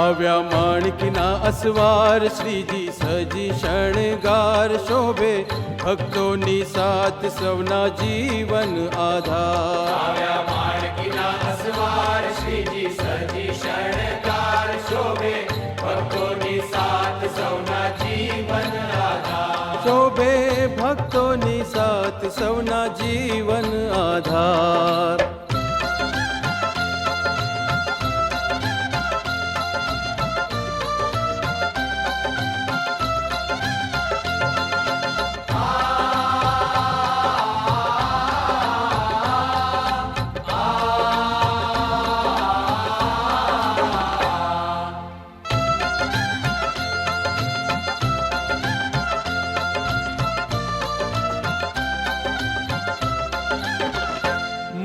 આવ્યા માણકીના અસવાર શ્રીજી સજી શણગાર શોભે ભક્તોની સાથ સૌના જીવન આધાર. આવ્યા માણકીના અસવાર શ્રીજી સજી શણગાર શોભે ભક્તોની સાથ સૌના જીવન આધાર. શોભે ભક્તોની સાથ સૌના જીવન આધાર.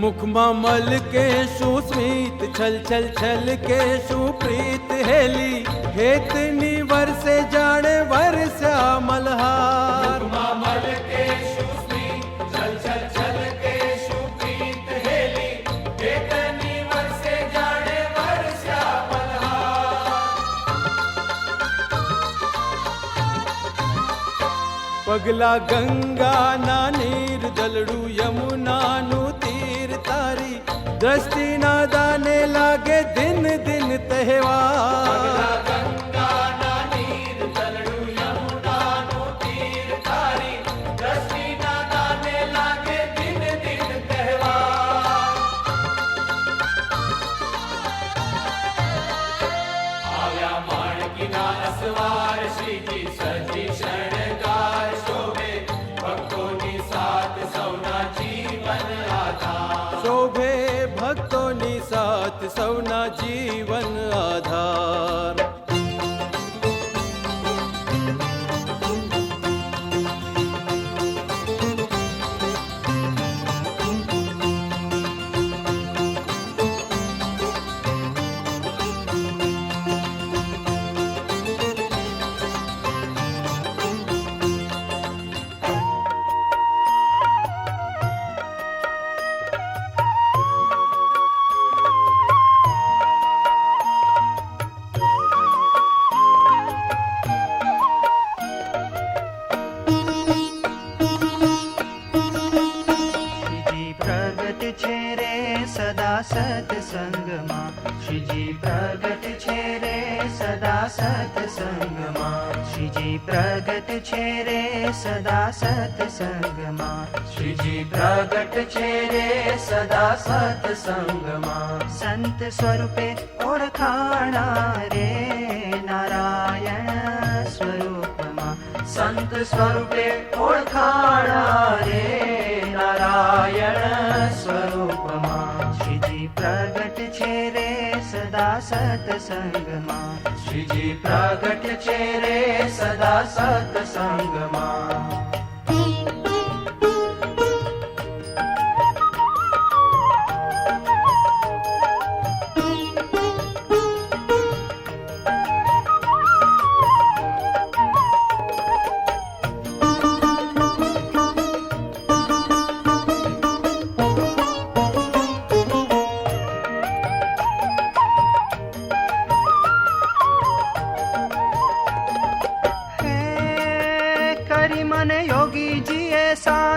મુખમાં મલ કે શું સ્મિત છલ છલ છલ કે શું પ્રીત હેલી હેતની વર્ષે જાણે વર્ષા મલ્હાર. મુખમાં મલ કે શું સ્મિત છલ છલ છલ કે શું પ્રીત હેલી હેતની વર્ષે જાણે વર્ષા મલ્હાર. પગલા ગંગાના નીર દલડું યમુનાનું તીર તારી દ્રષ્ટિના દાને લાગે દિન દિન તહેવાર. પગલા ગંગાના નીર દલડું યમુનાનું તીર તારી દ્રષ્ટિના દાને લાગે દિન દિન તહેવાર. આવ્યા માણકીના અસવાર શ્રીજી સજી શણગાર શોભે ભક્તોની સાથ સૌના જીવન આધાર. શોભે ભક્તોની સાથ સૌના જીવન આધાર. સત્સંગમાં શ્રીજી પ્રગટ છે રે સદા સત્સંગમાં. શ્રીજી પ્રગટ છે રે સદા સત્સંગમાં. શ્રીજી પ્રગટ છે રે સદા સત્સંગમાં. સંત સ્વરૂપે ઓળખાણા રે નારાયણ સ્વરૂપમાં. સંત સ્વરૂપે ઓળખાણા રે નારાયણ સ્વરૂપમાં. શ્રીજી પ્રગટ છે રે સદા સત્સંગમાં. શ્રીજી પ્રગટ છે રે સદા સત્સંગમાં.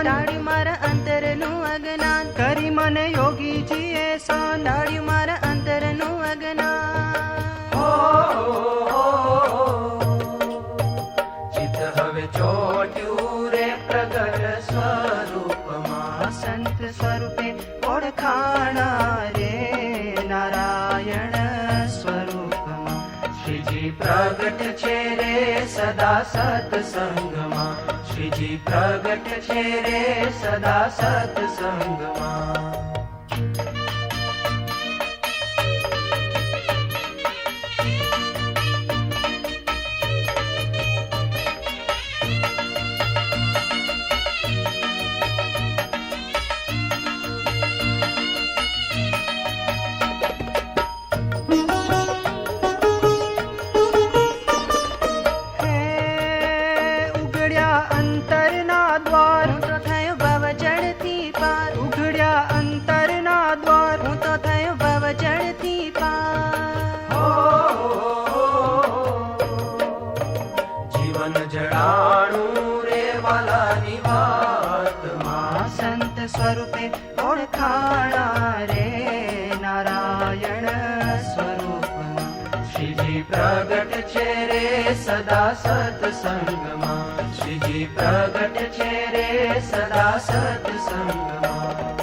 ડાળ્યું મારા અંતરનું અજ્ઞાન. કરી મને યોગીજીએ સાન ડાળ્યું મારા અંતરનું અજ્ઞાન. ચિત્ત હવે ચોટ સ્વરૂપે ઓળખાણા રે નારાયણ સ્વરૂપમાં શ્રીજી પ્રગટ છે રે સદા સત્સંગમાં શ્રીજી પ્રગટ છે રે સદા સત્સંગમાં સ્વરૂપે ઓળખાણા રે નારાયણ સ્વરૂપમાં શ્રીજી પ્રગટ છે રે સદા સત્સંગમાં શ્રીજી પ્રગટ છે રે સદા સત્સંગમાં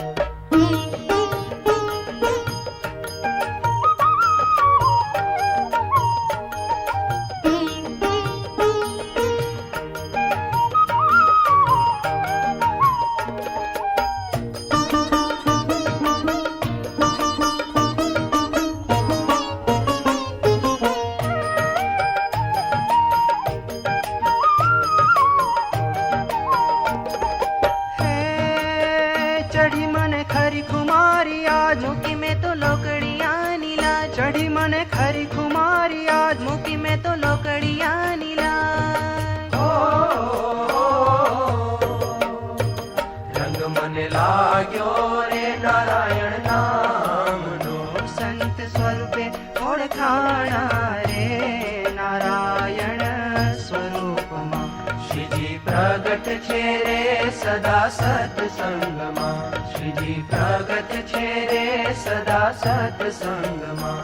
ચઢી મને ખરી ખુમારી આજ મૂકી મેં તો લોકડિયાની લાજ ચઢી મને ખરી ખુમારી આજ મૂકી મેં તો લોકડિયાની લાજ રંગ મને લાગ્યો રે નારાયણ નામનો સંત સ્વરૂપે ઓળખાણા રે નારાયણ સ્વરૂપમાં શ્રીજી પ્રગટ છે રે સદા સત્સંગમાં શ્રીજી પ્રગટ છે રે સદા સત્સંગમાં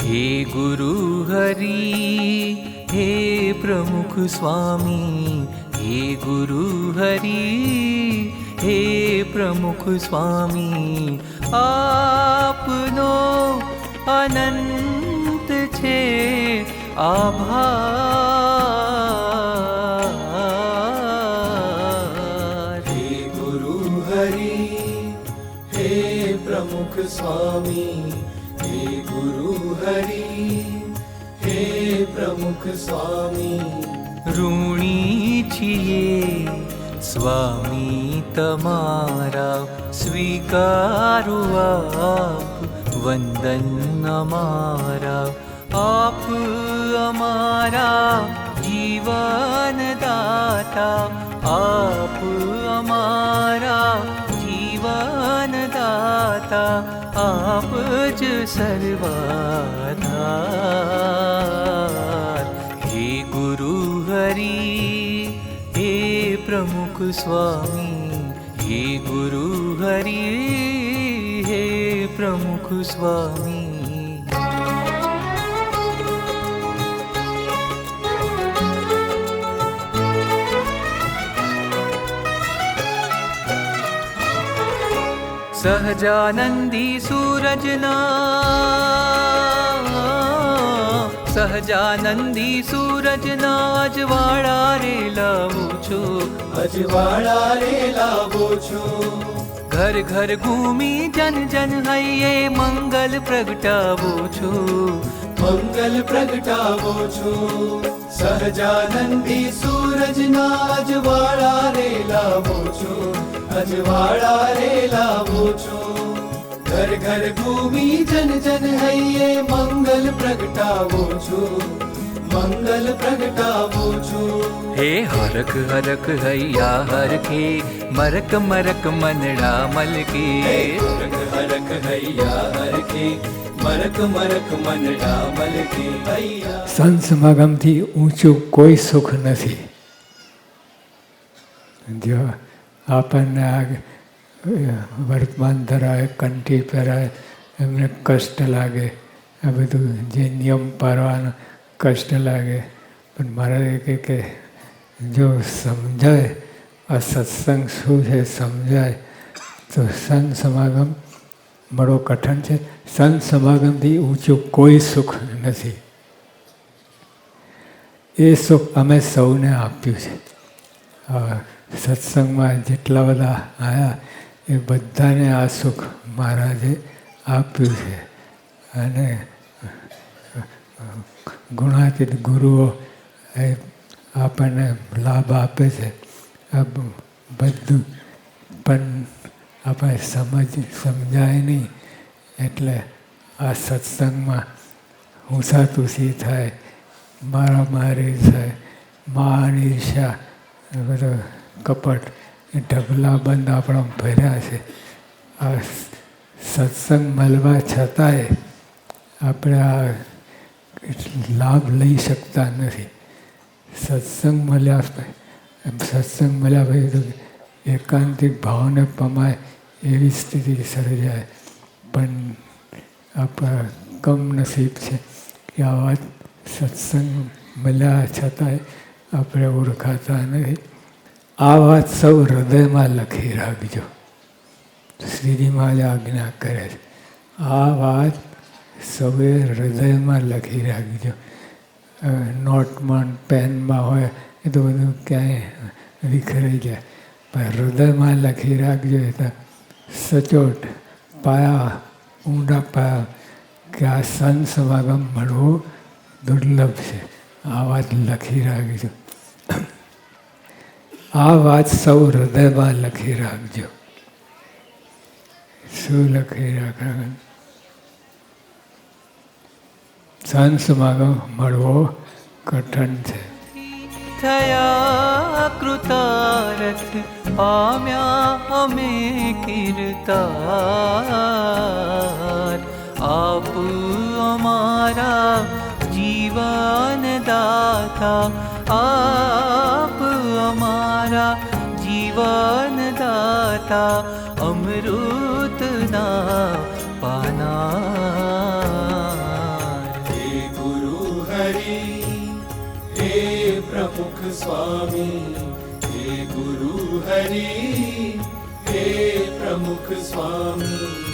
हे गुरु हरि हे प्रमुख स्वामी हे गुरु हरि हे प्रमुख स्वामी आपनो अनंत छे आभार हे गुरु हरि हे प्रमुख स्वामी हे गुरु हरि हे प्रमुख स्वामी ऋणी छिए स्वामी तमारा स्वीकारो आप वंदन अमारा आप अमारा जीवन दाता आप अमारा जीवन दाता आप ज सर्वाधार हे गुरु हरि हे प्रमुख स्वामी हे गुरु हरि हे प्रमुख स्वामी सहजानंदी सूरजना अजवाड़ा रे लावो छो अजवाड़ा रे लावो छो घर घर घूमी जन जन हइये मंगल प्रगटावो छो मंगल प्रगटावो छो सहजानंदी सूरजना अजवाड़ा रे लावो छो अजवाड़ा रे लावो छो घर घर घूमी जन जन हइये मंगल प्रगटावो छो मंगल प्रगटावो छो हे हरक हरक हैया हर के मरक मरक मनड़ा मल के हरक हरक हैया हर के मरक मरक मनड़ा मल के हैया સંત સમાગમથી ઊંચું કોઈ સુખ નથી. જો આપણને વર્તમાન ધરાય, કંઠી પહેરાય, એમને કષ્ટ લાગે, આ બધું જે નિયમ પાળવાનો કષ્ટ લાગે. પણ મહારાજે કહે કે જો સમજાય આ સત્સંગ શું છે સમજાય તો સંત સમાગમ મળો કઠણ છે. સંત સમાગમથી ઊંચું કોઈ સુખ નથી. એ સુખ અમે સૌને આપ્યું છે. સત્સંગમાં જેટલા બધા આવ્યા એ બધાને આ સુખ મહારાજે આપ્યું છે. અને ગુણાતીત ગુરુઓ એ આપણને લાભ આપે છે. આ બધું પણ આપણે સમજાય નહીં. એટલે આ સત્સંગમાં હુંસાતુસી થાય, મારામારી થાય, માન ઈર્ષ્યા, બધો કપટ એ ઢગલા બંધ આપણા ભર્યા છે. આ સત્સંગ મળવા છતાંય આપણે આ લાભ લઈ શકતા નથી. સત્સંગ મળ્યા પછી એકાંતિક ભાવને પમાય એવી સ્થિતિ સર્જાય. પણ આપણા કમનસીબ છે કે આ વાત સત્સંગ મળ્યા છતાંય આપણે ઓળખાતા નથી. આ વાત સૌ હૃદયમાં લખી રાખજો. શ્રીજી મહારાજ આજ્ઞા કરે છે. આ વાત સૌએ હૃદયમાં લખી રાખજો. નોટમાં પેનમાં હોય એ તો બધું ક્યાંય વિખરાઈ જાય. પણ હૃદયમાં લખી રાખજો. એ તો સચોટ પાયા, ઊંડા પાયા કે આ સંત સમાગમ મળવો દુર્લભ છે. આ વાત લખી રાખજો. આ વાત સૌ હૃદયમાં લખી રાખજો. શું લખી રાખવાનું? સંત સમાગમ મળવો કઠણ છે. થયા કૃતારથ પામ્યા અમે કીર્તાર. આપ અમારા જીવન દાતા, આપ અમારા જીવન દાતા, અમૃતના પાનાર. હે ગુરુ હરિ, હે પ્રમુખ સ્વામી, હે ગુરુ હરિ, હે પ્રમુખ સ્વામી.